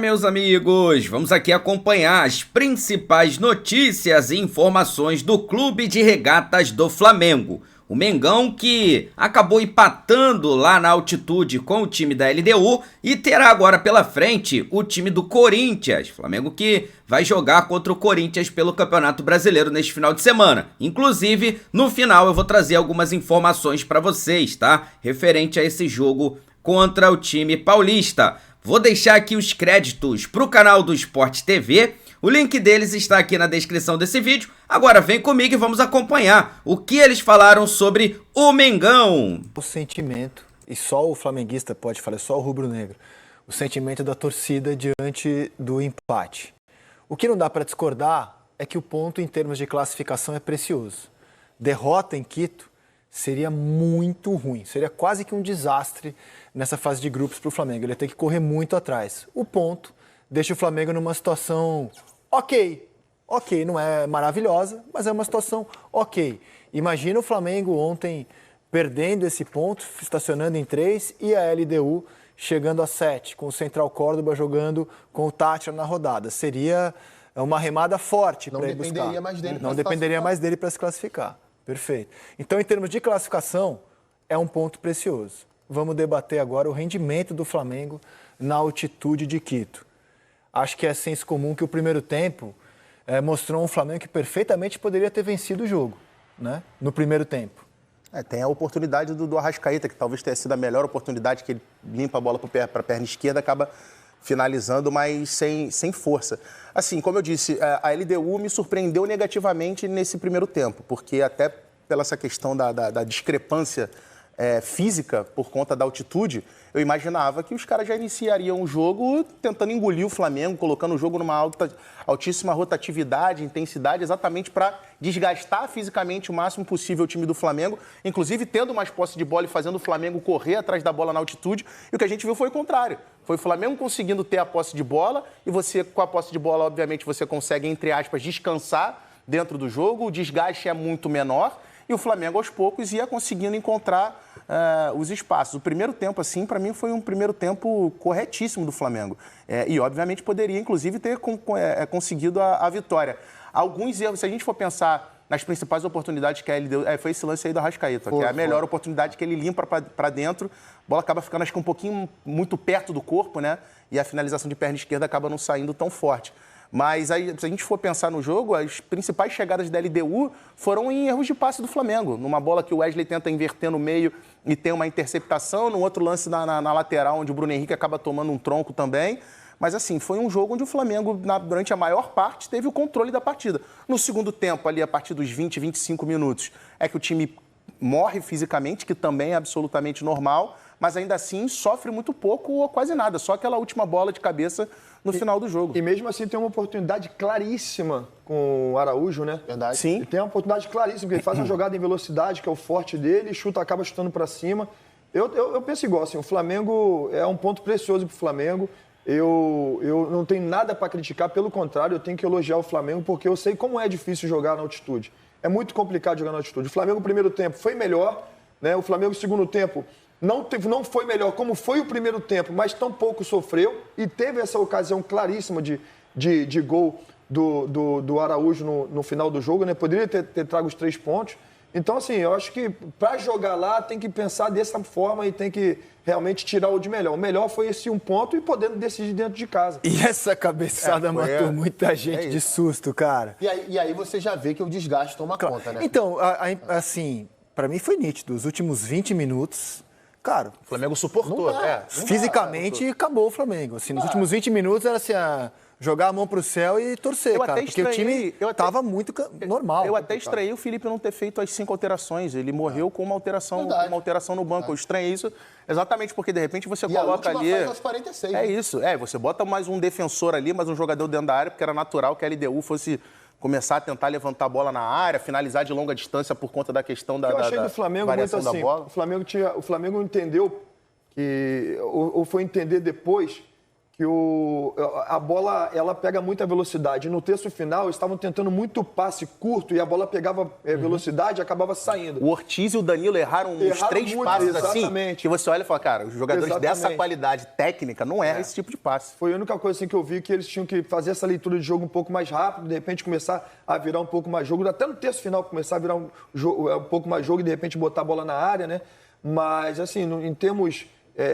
Meus amigos, vamos aqui acompanhar as principais notícias e informações do Clube de Regatas do Flamengo. O Mengão que acabou empatando lá na altitude com o time da LDU e terá agora pela frente o time do Corinthians. Flamengo que vai jogar contra o Corinthians pelo Campeonato Brasileiro neste final de semana. Inclusive, no final eu vou trazer algumas informações para vocês, tá? Referente a esse jogo contra o time paulista. Vou deixar aqui os créditos para o canal do Sport TV, o link deles está aqui na descrição desse vídeo. Agora vem comigo e vamos acompanhar o que eles falaram sobre o Mengão. O sentimento, e só o flamenguista pode falar, só o rubro-negro, o sentimento da torcida diante do empate. O que não dá para discordar é que o ponto em termos de classificação é precioso. Derrota em Quito seria muito ruim, seria quase que um desastre nessa fase de grupos para o Flamengo. Ele ia ter que correr muito atrás. O ponto deixa o Flamengo numa situação ok, não é maravilhosa, mas é uma situação ok. Imagina o Flamengo ontem perdendo esse ponto, estacionando em 3, e a LDU chegando a 7, com o Central Córdoba jogando com o Táchira na rodada. Seria uma remada forte para ele buscar. Não dependeria mais dele para se classificar. Perfeito. Então, em termos de classificação, é um ponto precioso. Vamos debater agora o rendimento do Flamengo na altitude de Quito. Acho que é senso comum que o primeiro tempo mostrou um Flamengo que perfeitamente poderia ter vencido o jogo, né? No primeiro tempo. Tem a oportunidade do Arrascaeta, que talvez tenha sido a melhor oportunidade, que ele limpa a bola para a perna esquerda, acaba finalizando, mas sem força. Assim, como eu disse, a LDU me surpreendeu negativamente nesse primeiro tempo, porque até pela essa questão da discrepância física por conta da altitude, eu imaginava que os caras já iniciariam o jogo tentando engolir o Flamengo, colocando o jogo numa altíssima rotatividade, intensidade, exatamente para desgastar fisicamente o máximo possível o time do Flamengo, inclusive tendo mais posse de bola e fazendo o Flamengo correr atrás da bola na altitude. E o que a gente viu foi o contrário. Foi o Flamengo conseguindo ter a posse de bola e você, com a posse de bola, obviamente, você consegue, entre aspas, descansar dentro do jogo, o desgaste é muito menor. E o Flamengo, aos poucos, ia conseguindo encontrar os espaços. O primeiro tempo, assim, para mim, foi um primeiro tempo corretíssimo do Flamengo. E, obviamente, poderia, inclusive, ter conseguido a vitória. Alguns erros, se a gente for pensar nas principais oportunidades que ele deu, foi esse lance aí do Arrascaeta, que é a melhor oportunidade que ele limpa para dentro. A bola acaba ficando, acho que um pouquinho muito perto do corpo, né? E a finalização de perna esquerda acaba não saindo tão forte. Mas aí, se a gente for pensar no jogo, as principais chegadas da LDU foram em erros de passe do Flamengo. Numa bola que o Wesley tenta inverter no meio e tem uma interceptação, num outro lance na lateral, onde o Bruno Henrique acaba tomando um tronco também. Mas assim, foi um jogo onde o Flamengo, durante a maior parte, teve o controle da partida. No segundo tempo, ali a partir dos 20, 25 minutos, é que o time morre fisicamente, que também é absolutamente normal, mas ainda assim sofre muito pouco ou quase nada. Só aquela última bola de cabeça no final do jogo. E mesmo assim tem uma oportunidade claríssima com o Araújo, né? Verdade. Sim. E tem uma oportunidade claríssima, porque ele faz uma jogada em velocidade, que é o forte dele, e acaba chutando para cima. Eu penso igual, assim, o Flamengo é um ponto precioso para o Flamengo. Eu não tenho nada para criticar, pelo contrário, eu tenho que elogiar o Flamengo, porque eu sei como é difícil jogar na altitude. É muito complicado jogar na altitude. O Flamengo, no primeiro tempo, foi melhor, né? O Flamengo, no segundo tempo, não foi melhor como foi o primeiro tempo, mas tampouco sofreu e teve essa ocasião claríssima de gol do Araújo no final do jogo, né? Poderia ter trago os 3 pontos. Então, assim, eu acho que para jogar lá tem que pensar dessa forma e tem que realmente tirar o de melhor. O melhor foi esse 1 ponto e podendo decidir dentro de casa. E essa cabeçada matou muita gente de susto, cara. E aí você já vê que o desgaste toma conta, né? Então, assim, para mim foi nítido. Os últimos 20 minutos... Cara, o Flamengo suportou. Fisicamente acabou o Flamengo. Assim, nos últimos 20 minutos era assim, jogar a mão pro céu e torcer, cara. Porque o time estava muito normal. Eu até estranhei o Felipe não ter feito as 5 alterações. Ele morreu com uma alteração no banco. Eu estranhei isso exatamente porque, de repente, você coloca ali... Faz aos 46. É isso. Você bota mais um defensor ali, mais um jogador dentro da área, porque era natural que a LDU fosse começar a tentar levantar a bola na área, finalizar de longa distância por conta da questão da variação do Flamengo muito assim, da bola. O Flamengo entendeu que ou foi entender depois que a bola ela pega muita velocidade. No terço final, eles estavam tentando muito passe curto e a bola pegava velocidade e acabava saindo. O Ortiz e o Danilo erraram uns 3 muito, passes exatamente. assim, que você olha e fala, cara, os jogadores dessa qualidade técnica não erram esse tipo de passe. Foi a única coisa assim, que eu vi que eles tinham que fazer essa leitura de jogo um pouco mais rápido, de repente começar a virar um pouco mais jogo, até no terço final começar a virar um pouco mais jogo e de repente botar a bola na área, né? Mas, assim, em termos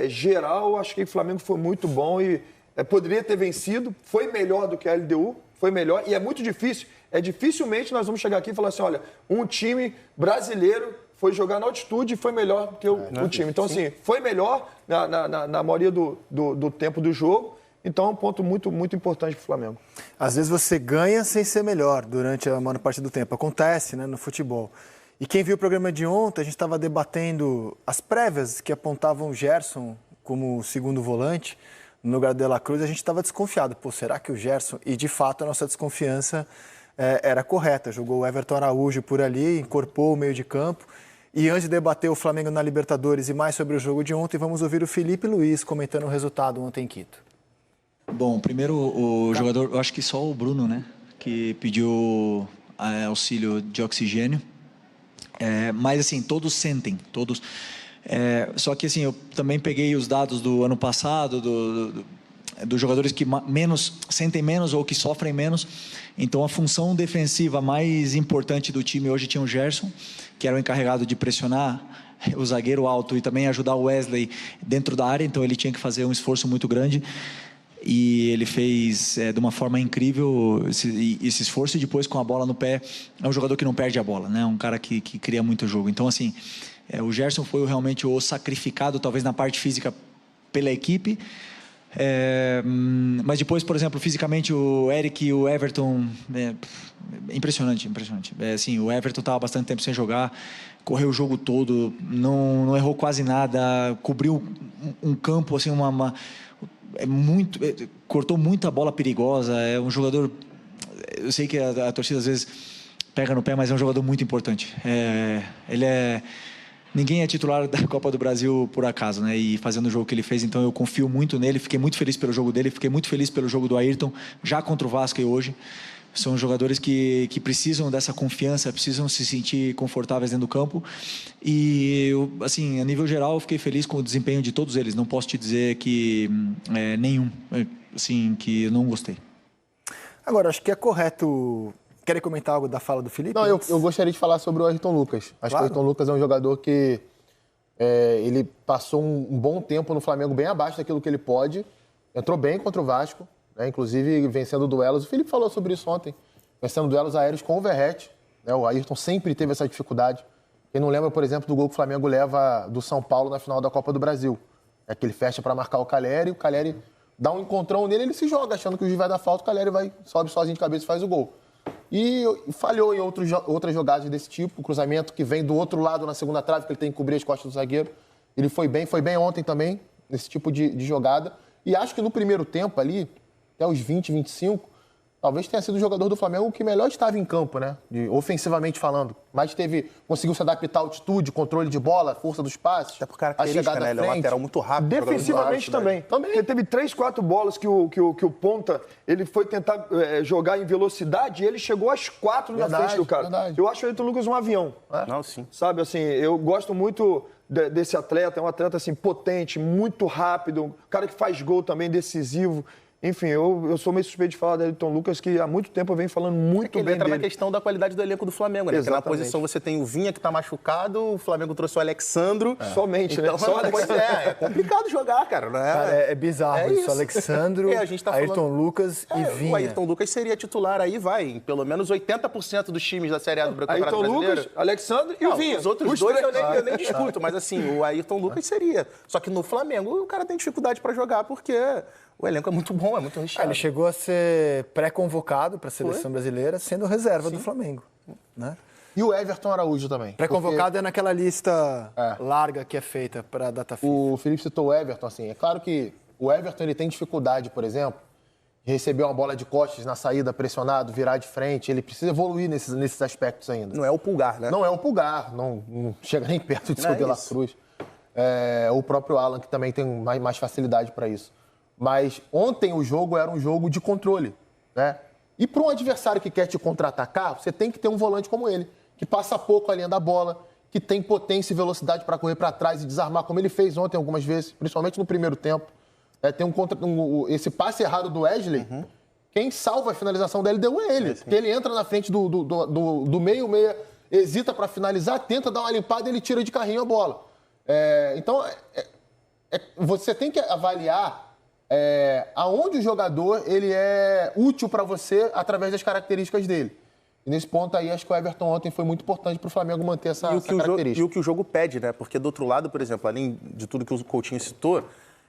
geral, acho que o Flamengo foi muito bom e poderia ter vencido, foi melhor do que a LDU, foi melhor, e é muito difícil. Dificilmente nós vamos chegar aqui e falar assim, olha, um time brasileiro foi jogar na altitude e foi melhor que o time. Então, assim, foi melhor na maioria do tempo do jogo. Então, é um ponto muito, muito importante para o Flamengo. Às vezes você ganha sem ser melhor durante a maior parte do tempo. Acontece, né, no futebol. E quem viu o programa de ontem, a gente estava debatendo as prévias que apontavam o Gerson como segundo volante no lugar do De La Cruz. A gente estava desconfiado. Pô, será que o Gerson... E, de fato, a nossa desconfiança era correta. Jogou o Everton Araújo por ali, incorporou o meio de campo. E antes de debater o Flamengo na Libertadores e mais sobre o jogo de ontem, vamos ouvir o Felipe Luiz comentando o resultado ontem em Quito. Bom, primeiro o jogador, eu acho que só o Bruno, né, que pediu auxílio de oxigênio. Mas assim, todos sentem, todos. Só que assim, eu também peguei os dados do ano passado, dos jogadores que sentem menos ou que sofrem menos. Então a função defensiva mais importante do time hoje tinha o Gerson, que era o encarregado de pressionar o zagueiro alto e também ajudar o Wesley dentro da área. Então ele tinha que fazer um esforço muito grande. E ele fez de uma forma incrível esse esforço, e depois com a bola no pé, é um jogador que não perde a bola, né? Um cara que cria muito jogo. Então, assim, o Gerson foi realmente o sacrificado, talvez na parte física, pela equipe. Mas depois, por exemplo, fisicamente, o Eric e o Everton, impressionante. Assim, o Everton estava bastante tempo sem jogar, correu o jogo todo, não errou quase nada, cobriu um campo, assim, cortou muita bola perigosa. É um jogador, eu sei que a torcida às vezes pega no pé, mas é um jogador muito importante. Ninguém é titular da Copa do Brasil por acaso, né? E fazendo o jogo que ele fez, então eu confio muito nele. Fiquei muito feliz pelo jogo dele, fiquei muito feliz pelo jogo do Ayrton, já contra o Vasco e hoje. São jogadores que precisam dessa confiança, precisam se sentir confortáveis dentro do campo. E, assim, a nível geral, eu fiquei feliz com o desempenho de todos eles. Não posso te dizer que nenhum, assim, que eu não gostei. Agora, acho que é correto... Querem comentar algo da fala do Felipe? Não, eu gostaria de falar sobre o Ayrton Lucas. Acho que o Ayrton Lucas é um jogador que ele passou um bom tempo no Flamengo bem abaixo daquilo que ele pode. Entrou bem contra o Vasco, né? Inclusive vencendo duelos. O Felipe falou sobre isso ontem. Vencendo duelos aéreos com o Verratti. Né? O Ayrton sempre teve essa dificuldade. Quem não lembra, por exemplo, do gol que o Flamengo leva do São Paulo na final da Copa do Brasil. É que ele fecha para marcar o Caleri dá um encontrão nele, ele se joga achando que o juiz vai dar falta, o Caleri sobe sozinho de cabeça e faz o gol. E falhou em outras jogadas desse tipo, o cruzamento que vem do outro lado na segunda trave, que ele tem que cobrir as costas do zagueiro. Ele foi bem ontem também, nesse tipo de jogada. E acho que no primeiro tempo ali, até os 20, 25, talvez tenha sido o jogador do Flamengo que melhor estava em campo, né? Ofensivamente falando. Mas conseguiu se adaptar à altitude, controle de bola, força dos passes. Até por característica, né? Ele é um lateral muito rápido. Defensivamente também. Porque teve 3, 4 bolas que o ponta, ele foi tentar jogar em velocidade e ele chegou às 4 na frente do cara. Verdade. Eu acho o Ayrton Lucas um avião. Não, sim. Sabe, assim, eu gosto muito desse atleta. É um atleta, assim, potente, muito rápido. Um cara que faz gol também, decisivo. Enfim, eu sou meio suspeito de falar do Ayrton Lucas, que há muito tempo eu venho falando muito bem dele. Ele entra na questão da qualidade do elenco do Flamengo, né? Porque na posição você tem o Vinha, que tá machucado, o Flamengo trouxe o Alexandro. Somente, então, né? Só o Alexandro. É complicado jogar, cara. Não é? Cara, é bizarro isso. Alexandro, a gente tá Ayrton Lucas e Vinha. O Ayrton Lucas seria titular aí, em pelo menos 80% dos times da Série A do Campeonato Brasileiro. Ayrton Lucas, Alexandro e o Vinha. Os outros dois eu nem discuto, mas assim, o Ayrton Lucas seria. Só que no Flamengo o cara tem dificuldade para jogar, porque... O elenco é muito bom, é muito recheado. Ele chegou a ser pré-convocado para a seleção brasileira, sendo reserva do Flamengo. Né? E o Everton Araújo também. Pré-convocado é naquela lista larga que é feita para a data FIFA. O Felipe citou o Everton, assim. É claro que o Everton ele tem dificuldade, por exemplo, de receber uma bola de costas na saída, pressionado, virar de frente. Ele precisa evoluir nesses aspectos ainda. Não é o Pulgar, né? Não é o Pulgar, não chega nem perto de ser o De La Cruz. O próprio Alan, que também tem mais facilidade para isso. Mas ontem o jogo era um jogo de controle, né? E para um adversário que quer te contra-atacar, você tem que ter um volante como ele, que passa pouco a linha da bola, que tem potência e velocidade para correr para trás e desarmar, como ele fez ontem algumas vezes, principalmente no primeiro tempo. Tem esse passe errado do Wesley, quem salva a finalização da LDU é ele. Porque ele entra na frente do meio, o meia hesita para finalizar, tenta dar uma limpada e ele tira de carrinho a bola. Então, você tem que avaliar aonde o jogador ele é útil para você através das características dele. E nesse ponto aí, acho que o Everton ontem foi muito importante para o Flamengo manter essa característica. E o que o jogo pede, né? Porque do outro lado, por exemplo, além de tudo que o Coutinho citou,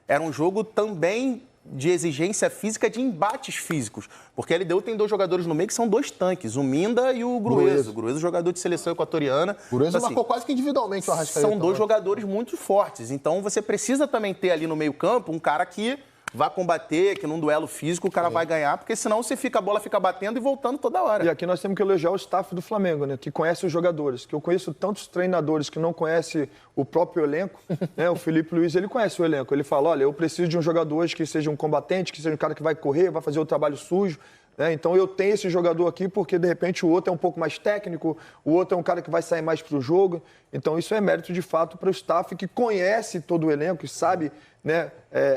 era um jogo também de exigência física, de embates físicos. Porque a LDU tem 2 jogadores no meio que são 2 tanques, o Minda e o Gruezo. O Gruezo, jogador de seleção equatoriana. O Gruezo então, marcou quase que individualmente o Arrascaeta. São 2 jogadores muito fortes. Então você precisa também ter ali no meio campo um cara que vai combater, que num duelo físico o cara vai ganhar, porque senão a bola fica batendo e voltando toda hora. E aqui nós temos que elogiar o staff do Flamengo, né? Que conhece os jogadores. Que eu conheço tantos treinadores que não conhecem o próprio elenco. Né? O Felipe Luiz, ele conhece o elenco. Ele fala, olha, eu preciso de um jogador que seja um combatente, que seja um cara que vai correr, vai fazer o trabalho sujo. Então eu tenho esse jogador aqui porque de repente o outro é um pouco mais técnico, o outro é um cara que vai sair mais para o jogo. Então isso é mérito de fato para o staff que conhece todo o elenco e sabe, né,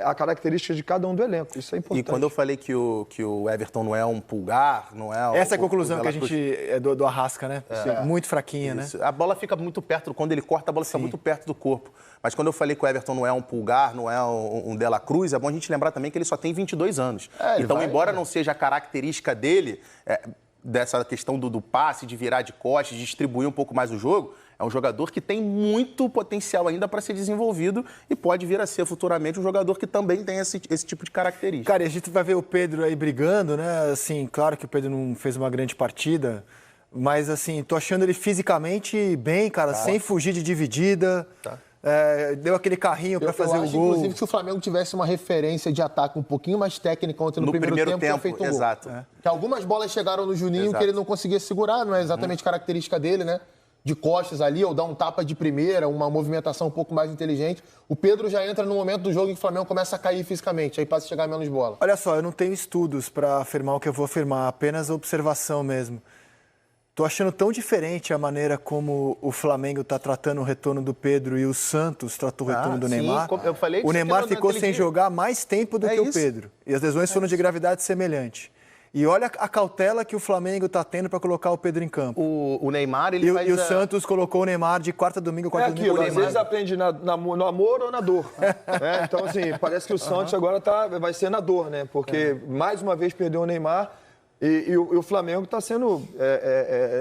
a característica de cada um do elenco. Isso é importante. E quando eu falei que o Everton não é um pulgar, não é... Essa é a conclusão que a gente do Arrasca, né? Muito fraquinha, isso. né? A bola fica muito perto, quando ele corta, a bola fica muito perto do corpo. Mas quando eu falei que o Everton não é um pulgar, não é um De La Cruz, é bom a gente lembrar também que ele só tem 22 anos. Então, embora não seja a característica dele, dessa questão do passe, de virar de costas, de distribuir um pouco mais o jogo, é um jogador que tem muito potencial ainda para ser desenvolvido e pode vir a ser futuramente um jogador que também tem esse tipo de característica. Cara, e a gente vai ver o Pedro aí brigando, né? Assim, claro que o Pedro não fez uma grande partida, mas assim, tô achando ele fisicamente bem, cara, sem fugir de dividida. Deu aquele carrinho para fazer o gol. Inclusive, se o Flamengo tivesse uma referência de ataque um pouquinho mais técnica ontem no primeiro tempo, feito um exato. Gol. Que algumas bolas chegaram no Juninho que ele não conseguia segurar, não é exatamente característica dele, né? De costas ali, ou dar um tapa de primeira, uma movimentação um pouco mais inteligente. O Pedro já entra no momento do jogo em que o Flamengo começa a cair fisicamente, aí passa a chegar menos bola. Olha só, eu não tenho estudos para afirmar o que eu vou afirmar, apenas observação mesmo. Tô achando tão diferente a maneira como o Flamengo está tratando o retorno do Pedro e o Santos tratou o retorno do Neymar. Eu falei o Neymar ficou sem jogar mais tempo do que o Pedro. E as lesões foram de gravidade semelhante. E olha a cautela que o Flamengo está tendo para colocar o Pedro em campo. O Neymar, ele faz... E o Santos colocou o Neymar de quarta a domingo, domingo. Às vezes aprende no amor ou na dor. Então, assim, parece que o Santos agora vai ser na dor, né? Porque mais uma vez perdeu o Neymar. E o Flamengo está sendo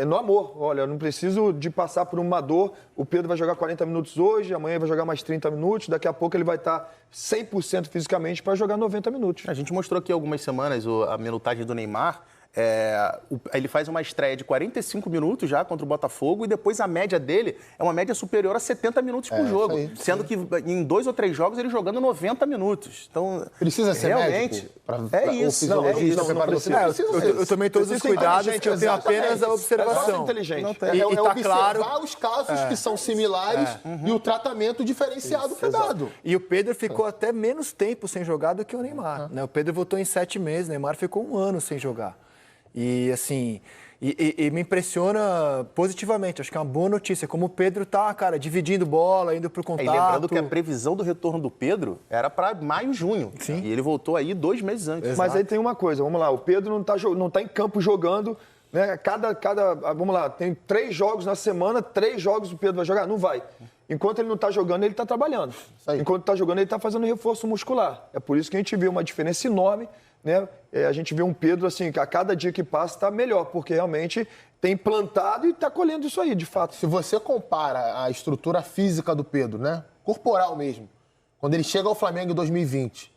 no amor. Olha, eu não preciso de passar por uma dor. O Pedro vai jogar 40 minutos hoje, amanhã vai jogar mais 30 minutos, daqui a pouco ele vai estar 100% fisicamente para jogar 90 minutos. A gente mostrou aqui algumas semanas a minutagem do Neymar. Ele faz uma estreia de 45 minutos já contra o Botafogo e depois a média dele é uma média superior a 70 minutos por jogo. Sendo que em 2 ou 3 jogos ele jogando 90 minutos. Então, precisa ser realmente isso. Eu tomei todos os cuidados, eu tenho apenas a observação. Inteligente. Tá claro os casos que são similares e o tratamento diferenciado foi dado. E o Pedro ficou até menos tempo sem jogar do que o Neymar. Né? O Pedro voltou em 7 meses, o Neymar ficou 1 ano sem jogar. E assim, me impressiona positivamente, acho que é uma boa notícia, como o Pedro tá, cara, dividindo bola, indo pro contato. E lembrando que a previsão do retorno do Pedro era para maio, junho. Sim. E ele voltou aí 2 meses antes. Exato. Mas aí tem uma coisa, vamos lá, o Pedro não tá em campo jogando, né? Vamos lá, tem 3 jogos na semana, 3 jogos o Pedro vai jogar? Não vai. Enquanto ele não está jogando, ele está trabalhando. Enquanto está jogando, ele está fazendo reforço muscular. É por isso que a gente vê uma diferença enorme, né? A gente vê um Pedro, assim, que a cada dia que passa está melhor, porque realmente tem plantado e está colhendo isso aí, de fato. Se você compara a estrutura física do Pedro, né? Corporal mesmo, quando ele chega ao Flamengo em 2020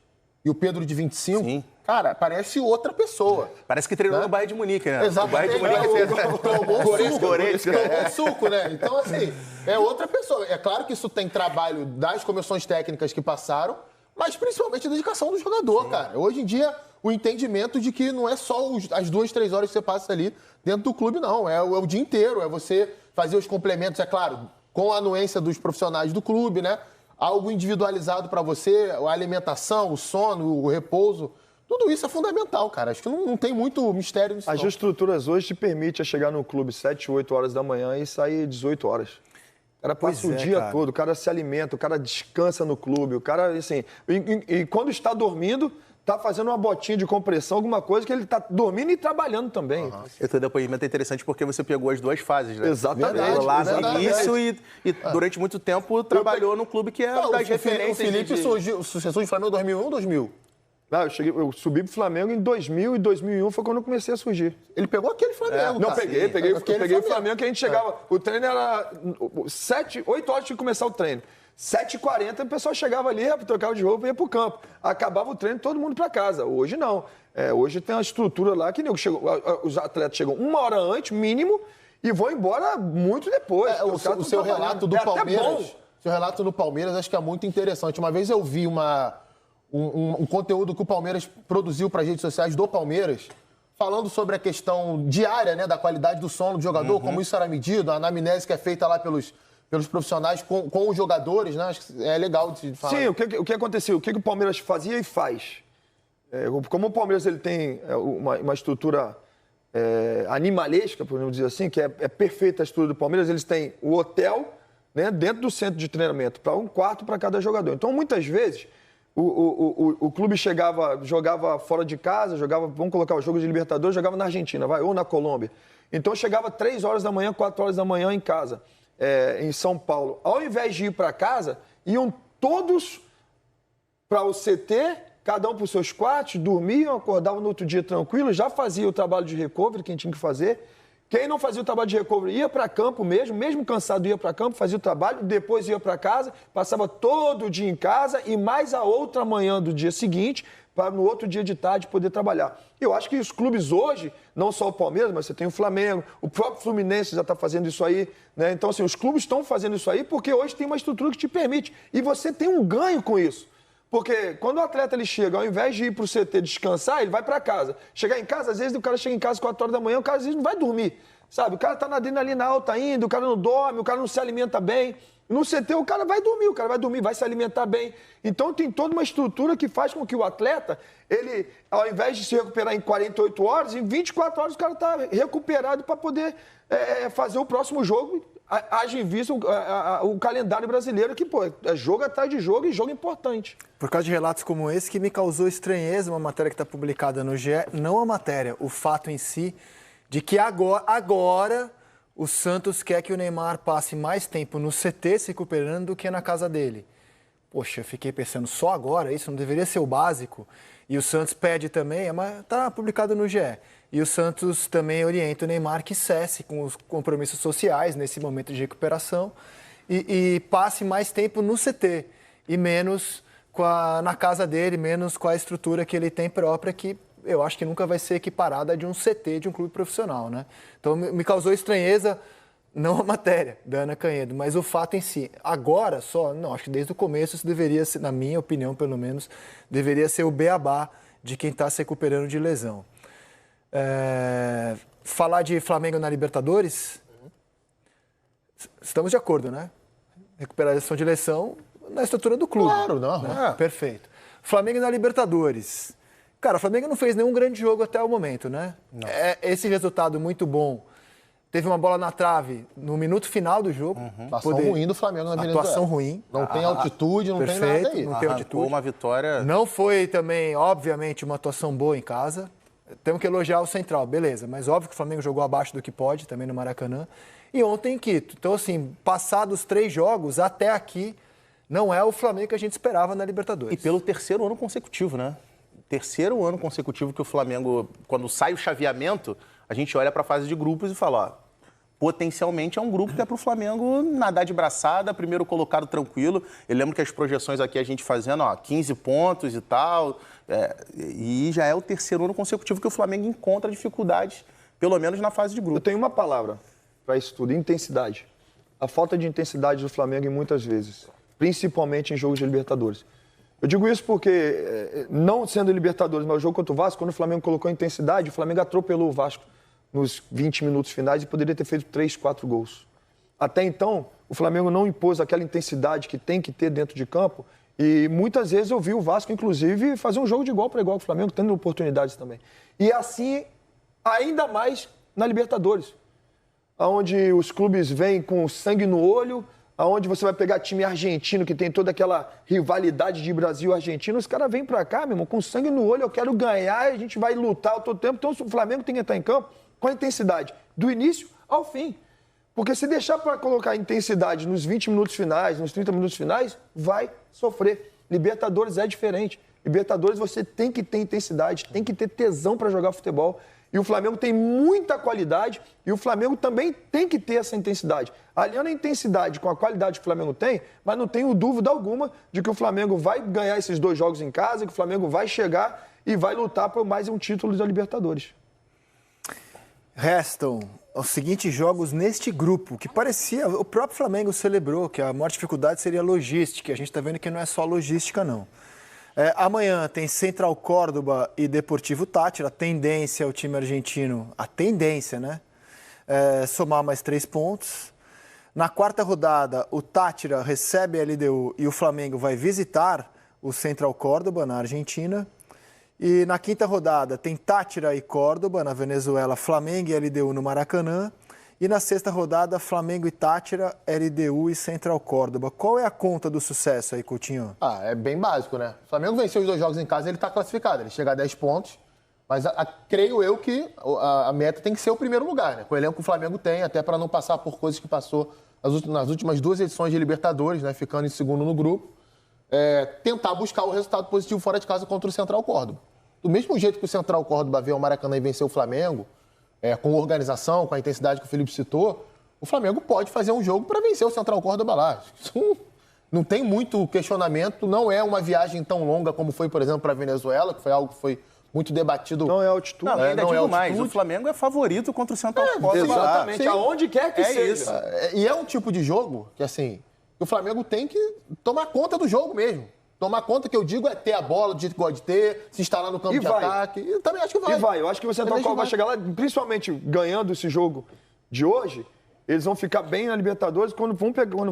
e o Pedro de 25, sim, cara, parece outra pessoa. Parece que treinou no Bayern de Munique, né? Exatamente. O Bayern de Munique tomou um suco, né? Então, assim, é outra pessoa. É claro que isso tem trabalho das comissões técnicas que passaram, mas principalmente a dedicação do jogador, cara. Hoje em dia, o entendimento de que não é só as 2, 3 horas que você passa ali dentro do clube, não. É o dia inteiro, é você fazer os complementos, é claro, com a anuência dos profissionais do clube, né? algo individualizado para você, a alimentação, o sono, o repouso, tudo isso é fundamental, cara. Acho que não tem muito mistério nisso. As estruturas hoje te permitem chegar no clube 7, 8 horas da manhã e sair 18 horas. O cara passa o dia todo, o cara se alimenta, o cara descansa no clube, o cara, assim... E quando está dormindo, tá fazendo uma botinha de compressão, alguma coisa que ele tá dormindo e trabalhando também. E teu depoimento é interessante porque você pegou as duas fases, né? Exatamente. Pegou lá no início e durante muito tempo trabalhou no clube que é das referências. O Felipe surgiu em Flamengo em 2001 ou 2000? Não, eu subi pro Flamengo em 2000 e 2001 foi quando eu comecei a surgir. Ele pegou aquele Flamengo. Não, peguei o Flamengo que a gente chegava... O treino era 8 horas tinha que começar o treino. 7h40 o pessoal chegava ali, trocava de roupa e ia pro campo. Acabava o treino, todo mundo para casa. Hoje não. Hoje tem uma estrutura lá que os atletas chegam 1 hora antes, mínimo, e vão embora muito depois. O seu relato do Palmeiras... Seu relato do Palmeiras acho que é muito interessante. Uma vez eu vi um conteúdo que o Palmeiras produziu para as redes sociais do Palmeiras, falando sobre a questão diária, né, da qualidade do sono do jogador, como isso era medido, a anamnese que é feita lá pelos profissionais com os jogadores, né? Acho que é legal de falar. Sim, o que aconteceu? O que o Palmeiras fazia e faz? Como o Palmeiras ele tem uma estrutura animalesca, podemos dizer assim, que é perfeita a estrutura do Palmeiras, eles têm o hotel, né, dentro do centro de treinamento, para um quarto para cada jogador. Então, muitas vezes, o clube jogava fora de casa, vamos colocar o jogo de Libertadores, jogava na Argentina, ou na Colômbia. Então, chegava 3 horas da manhã, 4 horas da manhã em casa. Em São Paulo. Ao invés de ir para casa, iam todos para o CT, cada um para os seus quartos, dormiam, acordavam no outro dia tranquilo, já fazia o trabalho de recovery, quem tinha que fazer. Quem não fazia o trabalho de recovery ia para campo mesmo cansado ia para campo, fazia o trabalho, depois ia para casa, passava todo o dia em casa e mais a outra manhã do dia seguinte, para no outro dia de tarde poder trabalhar. Eu acho que os clubes hoje, não só o Palmeiras, mas você tem o Flamengo, o próprio Fluminense já está fazendo isso aí, né? Então, assim, os clubes estão fazendo isso aí porque hoje tem uma estrutura que te permite. E você tem um ganho com isso. Porque quando o atleta ele chega, ao invés de ir para o CT descansar, ele vai para casa. Chegar em casa, às vezes o cara chega em casa às 4 horas da manhã, o cara às vezes não vai dormir. Sabe? O cara está na adrenalina alta ainda, o cara não dorme, o cara não se alimenta bem. No CT o cara vai dormir, vai se alimentar bem. Então tem toda uma estrutura que faz com que o atleta, ele, ao invés de se recuperar em 48 horas, em 24 horas o cara está recuperado para poder fazer o próximo jogo, haja em vista o calendário brasileiro, que, pô, é jogo atrás de jogo e jogo importante. Por causa de relatos como esse que me causou estranheza, uma matéria que está publicada no GE, não a matéria, o fato em si, de que agora o Santos quer que o Neymar passe mais tempo no CT se recuperando do que na casa dele. Poxa, eu fiquei pensando, só agora? Isso não deveria ser o básico? E o Santos pede também, mas está publicado no GE. E o Santos também orienta o Neymar que cesse com os compromissos sociais nesse momento de recuperação e passe mais tempo no CT e menos na casa dele, menos com a estrutura que ele tem própria, que eu acho que nunca vai ser equiparada a de um CT de um clube profissional, né? Então, me causou estranheza, não a matéria da Ana Canhedo, mas o fato em si. Agora só, não, acho que desde o começo isso deveria ser, na minha opinião, pelo menos, deveria ser o beabá de quem está se recuperando de lesão. Falar de Flamengo na Libertadores, estamos de acordo, né? Recuperação de lesão na estrutura do clube. Claro, não. Né? Perfeito. Flamengo na Libertadores. Cara, o Flamengo não fez nenhum grande jogo até o momento, né? Esse resultado muito bom. Teve uma bola na trave no minuto final do jogo. Atuação ruim do Flamengo na Venezuela. Atuação ruim. Não tem altitude, não tem nada aí. Não tem altitude. Uma vitória... Não foi também, obviamente, uma atuação boa em casa. Temos que elogiar o Central, beleza. Mas óbvio que o Flamengo jogou abaixo do que pode, também no Maracanã. E ontem em Quito. Então, assim, passados 3 jogos, até aqui, não é o Flamengo que a gente esperava na Libertadores. E pelo 3º ano consecutivo, né? 3º ano consecutivo que o Flamengo, quando sai o chaveamento, a gente olha para a fase de grupos e fala, ó, potencialmente é um grupo que é para o Flamengo nadar de braçada, primeiro colocado tranquilo. Eu lembro que as projeções aqui a gente fazendo, ó, 15 pontos e tal, e já é o 3º ano consecutivo que o Flamengo encontra dificuldades, pelo menos na fase de grupo. Eu tenho uma palavra para isso tudo, intensidade. A falta de intensidade do Flamengo em muitas vezes, principalmente em jogos de Libertadores. Eu digo isso porque, não sendo Libertadores, mas o jogo contra o Vasco, quando o Flamengo colocou intensidade, o Flamengo atropelou o Vasco nos 20 minutos finais e poderia ter feito 3, 4 gols. Até então, O Flamengo não impôs aquela intensidade que tem que ter dentro de campo. E muitas vezes eu vi o Vasco, inclusive, fazer um jogo de igual para igual com o Flamengo, tendo oportunidades também. E assim, ainda mais na Libertadores, onde os clubes vêm com sangue no olho, onde você vai pegar time argentino, que tem toda aquela rivalidade de Brasil e Argentina, os caras vêm pra cá, meu irmão, com sangue no olho, eu quero ganhar, a gente vai lutar todo tempo. Então o Flamengo tem que entrar em campo com a intensidade do início ao fim. Porque se deixar para colocar intensidade nos 20 minutos finais, nos 30 minutos finais, vai sofrer. Libertadores é diferente. Libertadores você tem que ter intensidade, tem que ter tesão para jogar futebol. E o Flamengo tem muita qualidade e o Flamengo também tem que ter essa intensidade. Aliando a intensidade com a qualidade que o Flamengo tem, mas não tenho dúvida alguma de que o Flamengo vai ganhar esses 2 jogos em casa, que o Flamengo vai chegar e vai lutar por mais um título da Libertadores. Restam os seguintes jogos neste grupo, que parecia, o próprio Flamengo celebrou que a maior dificuldade seria a logística. A gente está vendo que não é só logística, não. Amanhã tem Central Córdoba e Deportivo Táchira. A tendência é o time argentino, a tendência, né? Somar mais 3 pontos. Na quarta rodada, o Táchira recebe a LDU e o Flamengo vai visitar o Central Córdoba, na Argentina. E na quinta rodada tem Táchira e Córdoba, na Venezuela, Flamengo e LDU no Maracanã. E na sexta rodada, Flamengo e Táchira, LDU e Central Córdoba. Qual é a conta do sucesso aí, Coutinho? É bem básico, né? O Flamengo venceu os 2 jogos em casa, ele está classificado, ele chega a 10 pontos. Mas creio eu que a meta tem que ser o primeiro lugar, né? Com o elenco que o Flamengo tem, até para não passar por coisas que passou nas últimas 2 edições de Libertadores, né? Ficando em segundo no grupo. Tentar buscar o resultado positivo fora de casa contra o Central Córdoba. Do mesmo jeito que o Central Córdoba veio ao Maracanã e venceu o Flamengo, com organização, com a intensidade que o Felipe citou, o Flamengo pode fazer um jogo para vencer o Central Córdoba lá. Isso não tem muito questionamento, não é uma viagem tão longa como foi, por exemplo, para a Venezuela, que foi algo que foi muito debatido. Não é altitude. Não, ainda não digo é mais, o Flamengo é favorito contra o Central Córdoba. Exatamente, Sim. aonde quer que seja. Isso. E é um tipo de jogo que, assim, o Flamengo tem que tomar conta do jogo mesmo. Tomar conta, que eu digo, é ter a bola do jeito que gosta de ter, se instalar no campo de ataque. Eu também acho que vai. E vai. Eu acho que o Central Córdoba vai chegar lá, principalmente ganhando esse jogo de hoje, eles vão ficar bem na Libertadores. Quando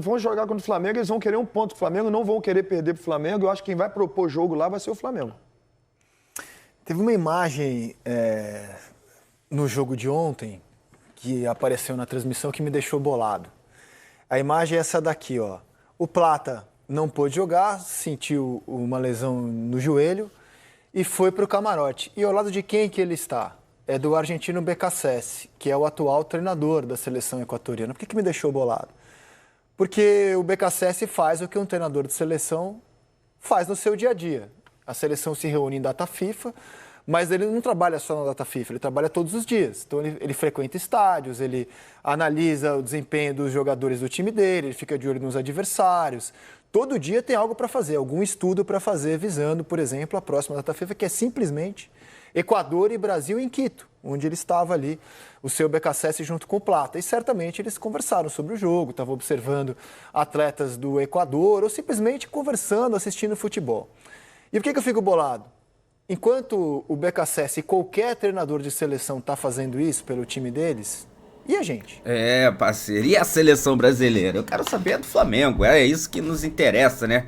vão jogar contra o Flamengo, eles vão querer um ponto do Flamengo, não vão querer perder pro Flamengo. Eu acho que quem vai propor jogo lá vai ser o Flamengo. Teve uma imagem no jogo de ontem que apareceu na transmissão que me deixou bolado. A imagem é essa daqui, ó. O Plata não pôde jogar, sentiu uma lesão no joelho e foi para o camarote. E ao lado de quem que ele está? É do argentino BKSS, que é o atual treinador da seleção equatoriana. Por que me deixou bolado? Porque o BKSS faz o que um treinador de seleção faz no seu dia a dia. A seleção se reúne em data FIFA, mas ele não trabalha só na data FIFA, ele trabalha todos os dias. Então ele frequenta estádios, ele analisa o desempenho dos jogadores do time dele, ele fica de olho nos adversários. Todo dia tem algo para fazer, algum estudo para fazer, visando, por exemplo, a próxima data FIFA, que é simplesmente Equador e Brasil em Quito, onde ele estava ali, o seu BKSS junto com o Plata. E certamente eles conversaram sobre o jogo, estavam observando atletas do Equador, ou simplesmente conversando, assistindo futebol. E por que eu fico bolado? Enquanto o BKSS e qualquer treinador de seleção está fazendo isso pelo time deles, e a gente? Parceiro, e a seleção brasileira? Eu quero saber do Flamengo, é isso que nos interessa, né?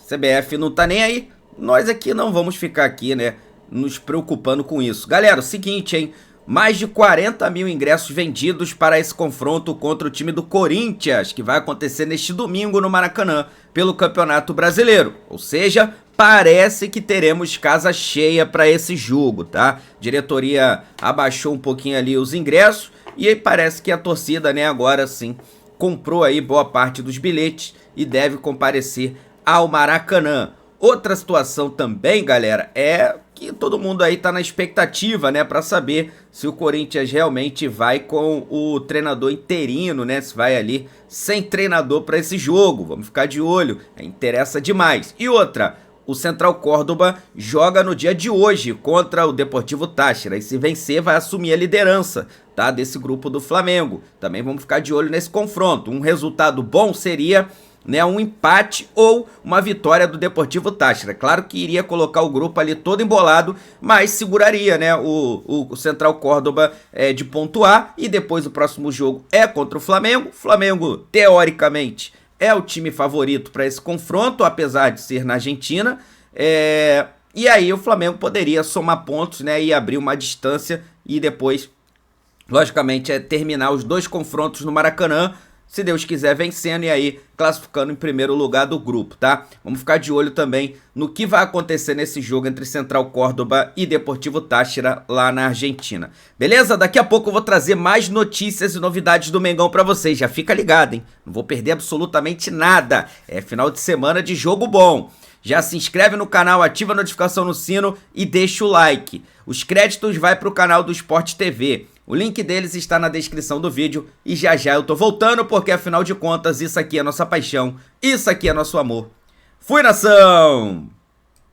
CBF não tá nem aí, nós aqui não vamos ficar aqui, né, nos preocupando com isso. Galera, o seguinte, hein? Mais de 40 mil ingressos vendidos para esse confronto contra o time do Corinthians, que vai acontecer neste domingo no Maracanã, pelo Campeonato Brasileiro. Ou seja, parece que teremos casa cheia para esse jogo, tá? Diretoria abaixou um pouquinho ali os ingressos e aí parece que a torcida, né, agora sim, comprou aí boa parte dos bilhetes e deve comparecer ao Maracanã. Outra situação também, galera, é que todo mundo aí tá na expectativa, né, para saber se o Corinthians realmente vai com o treinador interino, né, se vai ali sem treinador para esse jogo. Vamos ficar de olho, interessa demais. E outra, o Central Córdoba joga no dia de hoje contra o Deportivo Táchira e se vencer vai assumir a liderança, tá, desse grupo do Flamengo. Também vamos ficar de olho nesse confronto. Um resultado bom seria né, um empate ou uma vitória do Deportivo Táchira. Claro que iria colocar o grupo ali todo embolado, mas seguraria, né, o Central Córdoba de pontuar, e depois o próximo jogo é contra o Flamengo. Flamengo, teoricamente, é o time favorito para esse confronto, apesar de ser na Argentina, e aí o Flamengo poderia somar pontos, né, e abrir uma distância e depois, logicamente, terminar os 2 confrontos no Maracanã, se Deus quiser, vencendo e aí classificando em primeiro lugar do grupo, tá? Vamos ficar de olho também no que vai acontecer nesse jogo entre Central Córdoba e Deportivo Táchira lá na Argentina. Beleza? Daqui a pouco eu vou trazer mais notícias e novidades do Mengão pra vocês. Já fica ligado, hein? Não vou perder absolutamente nada. É final de semana de jogo bom. Já se inscreve no canal, ativa a notificação no sino e deixa o like. Os créditos vai pro canal do Sport TV. O link deles está na descrição do vídeo e já já eu tô voltando, porque afinal de contas isso aqui é nossa paixão, isso aqui é nosso amor. Fui, nação!